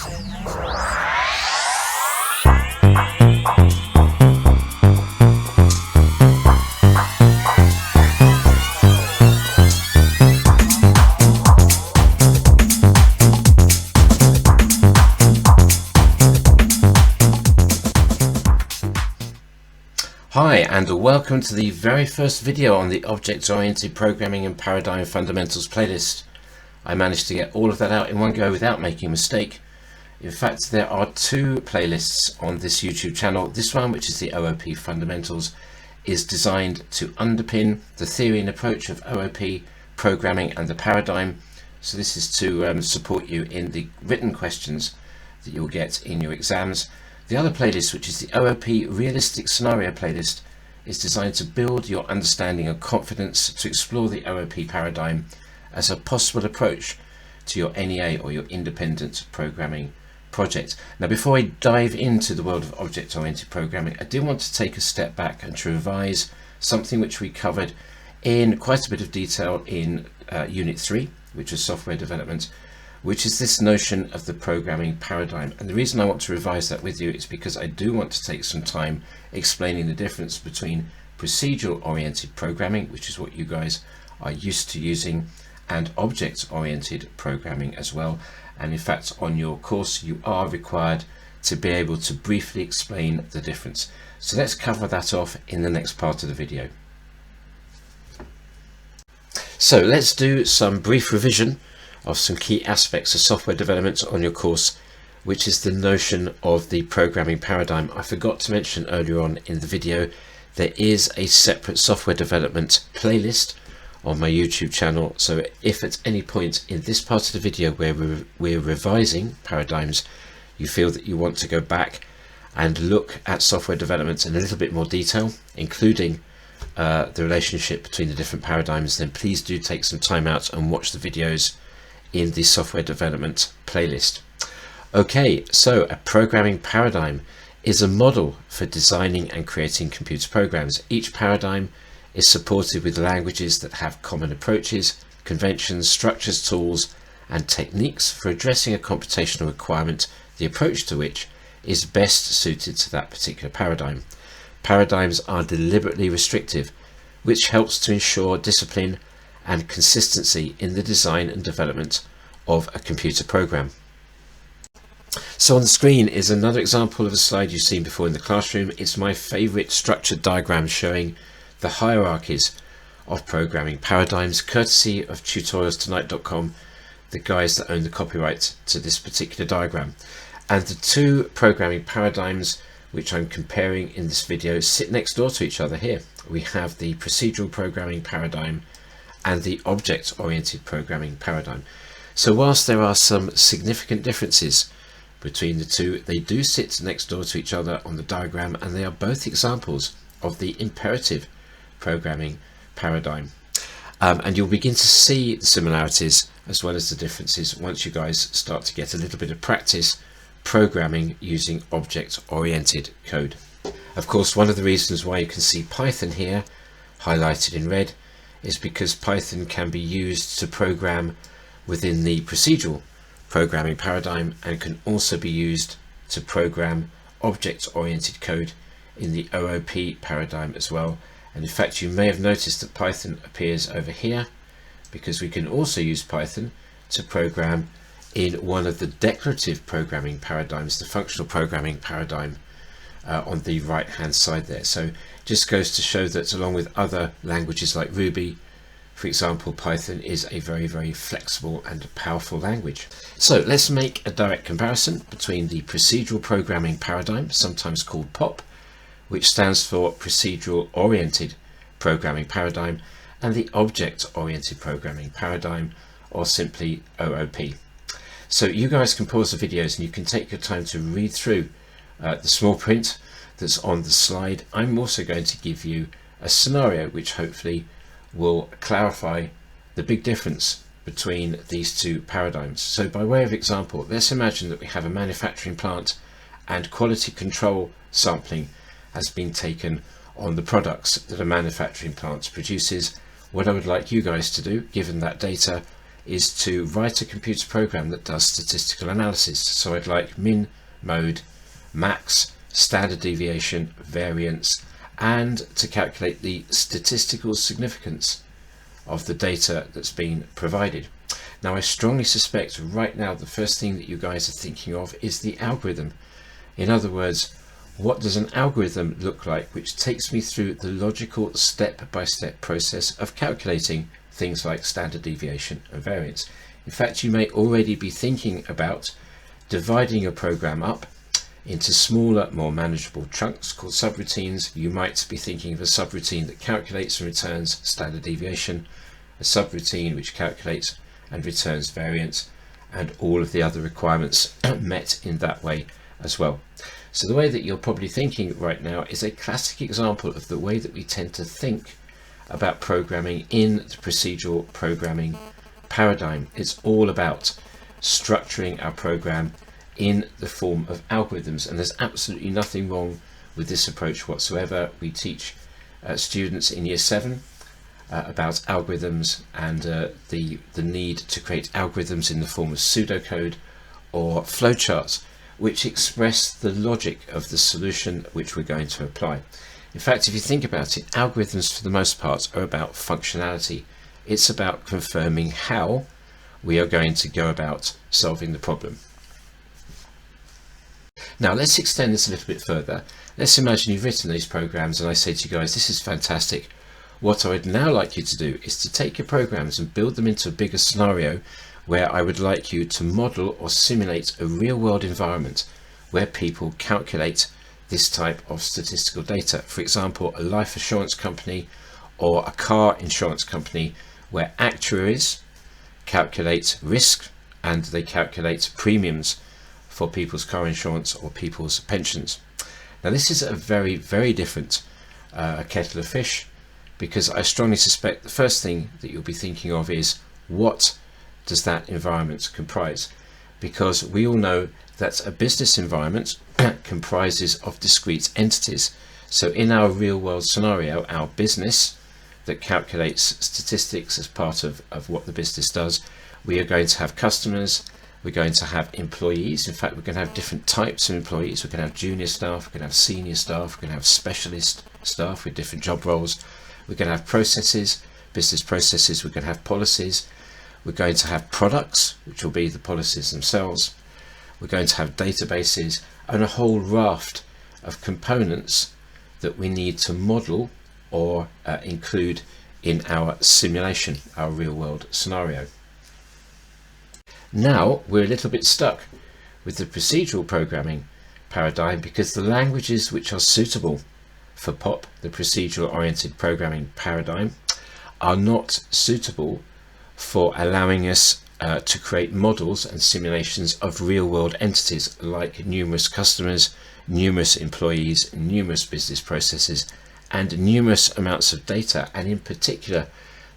Hi, and welcome to the very first video on the Object-Oriented Programming and Paradigm Fundamentals playlist. I managed to get all of that out in one go without making a mistake. In fact, there are two playlists on this YouTube channel. This one, which is the OOP Fundamentals, is designed to underpin the theory and approach of OOP programming and the paradigm. So this is to support you in the written questions that you'll get in your exams. The other playlist, which is the OOP Realistic Scenario playlist, is designed to build your understanding and confidence to explore the OOP paradigm as a possible approach to your NEA or your independent programming project. Now, before I dive into the world of object-oriented programming, I do want to take a step back and to revise something which we covered in quite a bit of detail in Unit 3, which is software development, which is this notion of the programming paradigm. And the reason I want to revise that with you is because I do want to take some time explaining the difference between procedural oriented programming, which is what you guys are used to using, and object oriented programming as well. And in fact, on your course, you are required to be able to briefly explain the difference. So let's cover that off in the next part of the video. So let's do some brief revision of some key aspects of software development on your course, which is the notion of the programming paradigm. I forgot to mention earlier on in the video, there is a separate software development playlist on my YouTube channel. So if at any point in this part of the video where we're revising paradigms, you feel that you want to go back and look at software development in a little bit more detail, including the relationship between the different paradigms, then please do take some time out and watch the videos in the software development playlist. Okay, so a programming paradigm is a model for designing and creating computer programs. Each paradigm is supported with languages that have common approaches, conventions, structures, tools, and techniques for addressing a computational requirement, the approach to which is best suited to that particular paradigm. Paradigms are deliberately restrictive, which helps to ensure discipline and consistency in the design and development of a computer program. So on the screen is another example of a slide you've seen before in the classroom. It's my favorite structured diagram showing the hierarchies of programming paradigms, courtesy of tutorialstonight.com, the guys that own the copyright to this particular diagram. And the two programming paradigms which I'm comparing in this video sit next door to each other here. We have the procedural programming paradigm and the object-oriented programming paradigm. So whilst there are some significant differences between the two, they do sit next door to each other on the diagram, and they are both examples of the imperative programming paradigm. And you'll begin to see the similarities as well as the differences once you guys start to get a little bit of practice programming using object-oriented code. Of course, one of the reasons why you can see Python here highlighted in red is because Python can be used to program within the procedural programming paradigm and can also be used to program object-oriented code in the OOP paradigm as well. And in fact, you may have noticed that Python appears over here because we can also use Python to program in one of the declarative programming paradigms, the functional programming paradigm, on the right hand side there. So just goes to show that along with other languages like Ruby, for example, Python is a very, very flexible and powerful language. So let's make a direct comparison between the procedural programming paradigm, sometimes called POP, which stands for procedural oriented programming paradigm, and the object oriented programming paradigm, or simply OOP. So you guys can pause the videos and you can take your time to read through the small print that's on the slide. I'm also going to give you a scenario which hopefully will clarify the big difference between these two paradigms. So by way of example, let's imagine that we have a manufacturing plant and quality control sampling has been taken on the products that a manufacturing plant produces. What I would like you guys to do, given that data, is to write a computer program that does statistical analysis. So I'd like min, mode, max, standard deviation, variance, and to calculate the statistical significance of the data that's been provided. Now I strongly suspect right now the first thing that you guys are thinking of is the algorithm. In other words, what does an algorithm look like which takes me through the logical step-by-step process of calculating things like standard deviation and variance. In fact, you may already be thinking about dividing your program up into smaller, more manageable chunks called subroutines. You might be thinking of a subroutine that calculates and returns standard deviation, a subroutine which calculates and returns variance, and all of the other requirements met in that way as well. So the way that you're probably thinking right now is a classic example of the way that we tend to think about programming in the procedural programming paradigm. It's all about structuring our program in the form of algorithms, and there's absolutely nothing wrong with this approach whatsoever. We teach students in year 7 about algorithms and the need to create algorithms in the form of pseudocode or flowcharts which express the logic of the solution which we're going to apply. In fact, if you think about it, algorithms for the most part are about functionality. It's about confirming how we are going to go about solving the problem. Now let's extend this a little bit further. Let's imagine you've written these programs and I say to you guys, this is fantastic. What I would now like you to do is to take your programs and build them into a bigger scenario where I would like you to model or simulate a real-world environment where people calculate this type of statistical data. For example, a life assurance company or a car insurance company where actuaries calculate risk and they calculate premiums for people's car insurance or people's pensions. Now this is a very, very different kettle of fish, because I strongly suspect the first thing that you'll be thinking of is, what does that environment comprise? Because we all know that a business environment comprises of discrete entities. So in our real world scenario, our business that calculates statistics as part of what the business does, we are going to have customers, we're going to have employees. In fact, we're going to have different types of employees. We're going to have junior staff, we're going to have senior staff, we're going to have specialist staff with different job roles. We're going to have processes, business processes, we're going to have policies. We're going to have products, which will be the policies themselves. We're going to have databases and a whole raft of components that we need to model or include in our simulation, our real world scenario. Now we're a little bit stuck with the procedural programming paradigm because the languages which are suitable for POP, the procedural oriented programming paradigm, are not suitable for allowing us to create models and simulations of real-world entities like numerous customers, numerous employees, numerous business processes, and numerous amounts of data, and in particular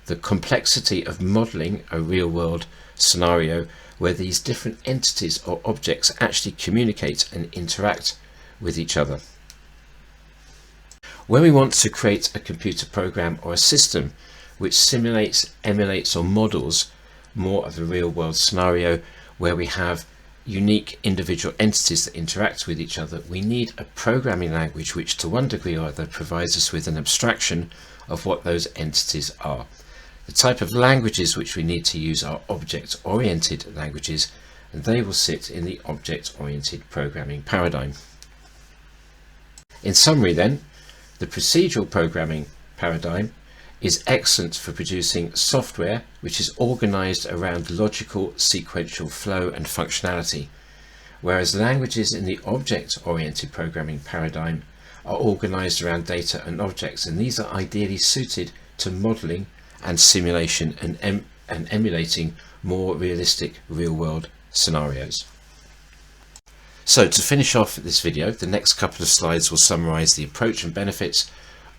the complexity of modeling a real-world scenario where these different entities or objects actually communicate and interact with each other. When we want to create a computer program or a system which simulates, emulates or models more of a real world scenario where we have unique individual entities that interact with each other, we need a programming language which to one degree or other provides us with an abstraction of what those entities are. The type of languages which we need to use are object-oriented languages, and they will sit in the object-oriented programming paradigm. In summary then, the procedural programming paradigm is excellent for producing software which is organized around logical sequential flow and functionality, whereas languages in the object-oriented programming paradigm are organized around data and objects, and these are ideally suited to modeling and simulation and emulating more realistic real-world scenarios. So to finish off this video, the next couple of slides will summarize the approach and benefits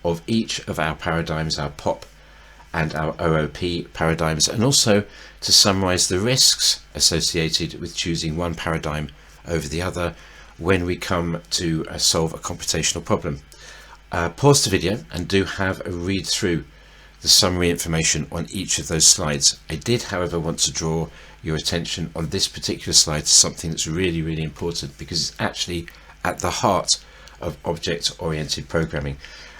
of each of our paradigms, our POP and our OOP paradigms, and also to summarize the risks associated with choosing one paradigm over the other when we come to solve a computational problem. Pause the video and do have a read through the summary information on each of those slides. I did, however, want to draw your attention on this particular slide to something that's really, really important, because it's actually at the heart of object-oriented programming.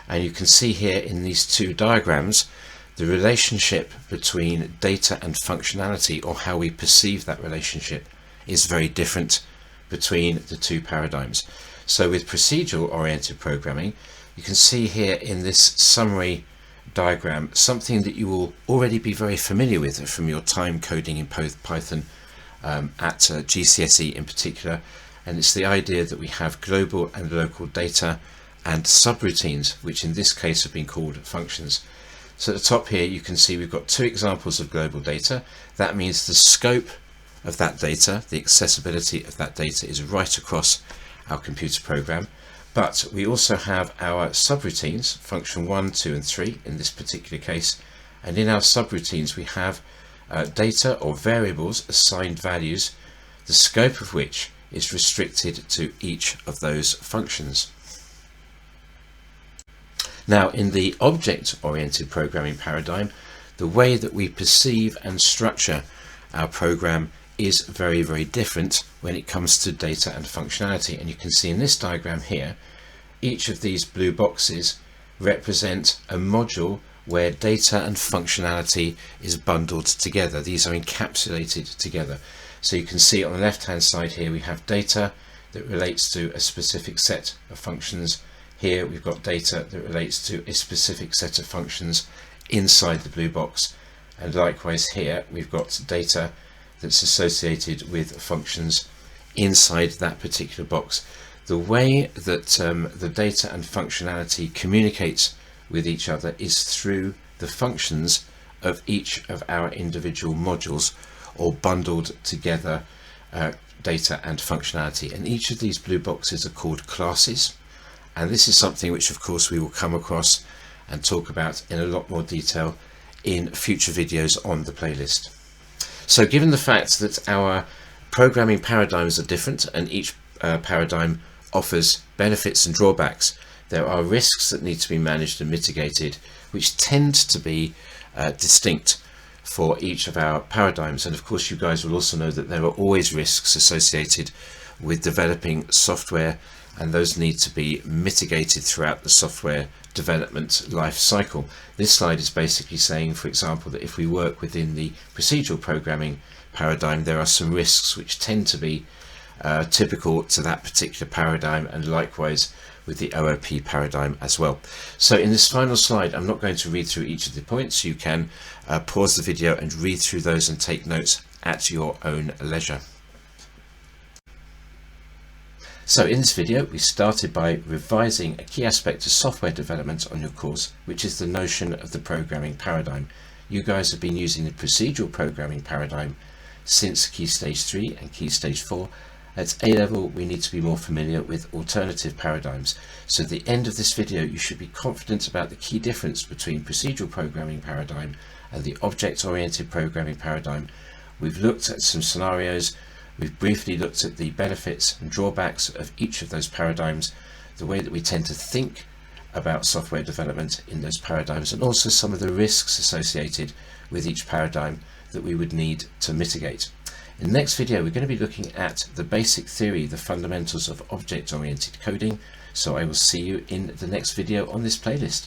And you can see here in these two diagrams the relationship between data and functionality, or how we perceive that relationship, is very different between the two paradigms. So with procedural oriented programming, you can see here in this summary diagram something that you will already be very familiar with from your time coding in Python at GCSE in particular, and it's the idea that we have global and local data and subroutines, which in this case have been called functions. So at the top here you can see we've got two examples of global data. That means the scope of that data, the accessibility of that data, is right across our computer program. But we also have our subroutines, function 1, 2 and 3 in this particular case, and in our subroutines we have data or variables, assigned values, the scope of which is restricted to each of those functions. Now, in the object-oriented programming paradigm, the way that we perceive and structure our program is very, very different when it comes to data and functionality. And you can see in this diagram here, each of these blue boxes represent a module where data and functionality is bundled together. These are encapsulated together. So you can see on the left-hand side here we have data that relates to a specific set of functions. Here we've got data that relates to a specific set of functions inside the blue box, and likewise here we've got data that's associated with functions inside that particular box. The way that the data and functionality communicates with each other is through the functions of each of our individual modules, or bundled together data and functionality. And each of these blue boxes are called classes. And this is something which of course we will come across and talk about in a lot more detail in future videos on the playlist. So given the fact that our programming paradigms are different and each paradigm offers benefits and drawbacks, there are risks that need to be managed and mitigated, which tend to be distinct for each of our paradigms. And of course you guys will also know that there are always risks associated with developing software, and those need to be mitigated throughout the software development life cycle. This slide is basically saying, for example, that if we work within the procedural programming paradigm, there are some risks which tend to be typical to that particular paradigm, and likewise with the OOP paradigm as well. So in this final slide, I'm not going to read through each of the points. You can pause the video and read through those and take notes at your own leisure. So in this video, we started by revising a key aspect of software development on your course, which is the notion of the programming paradigm. You guys have been using the procedural programming paradigm since Key Stage 3 and Key Stage 4. At A level, we need to be more familiar with alternative paradigms. So at the end of this video, you should be confident about the key difference between procedural programming paradigm and the object-oriented programming paradigm. We've looked at some scenarios. We've briefly looked at the benefits and drawbacks of each of those paradigms, the way that we tend to think about software development in those paradigms, and also some of the risks associated with each paradigm that we would need to mitigate. In the next video, we're going to be looking at the basic theory, the fundamentals of object-oriented coding. So I will see you in the next video on this playlist.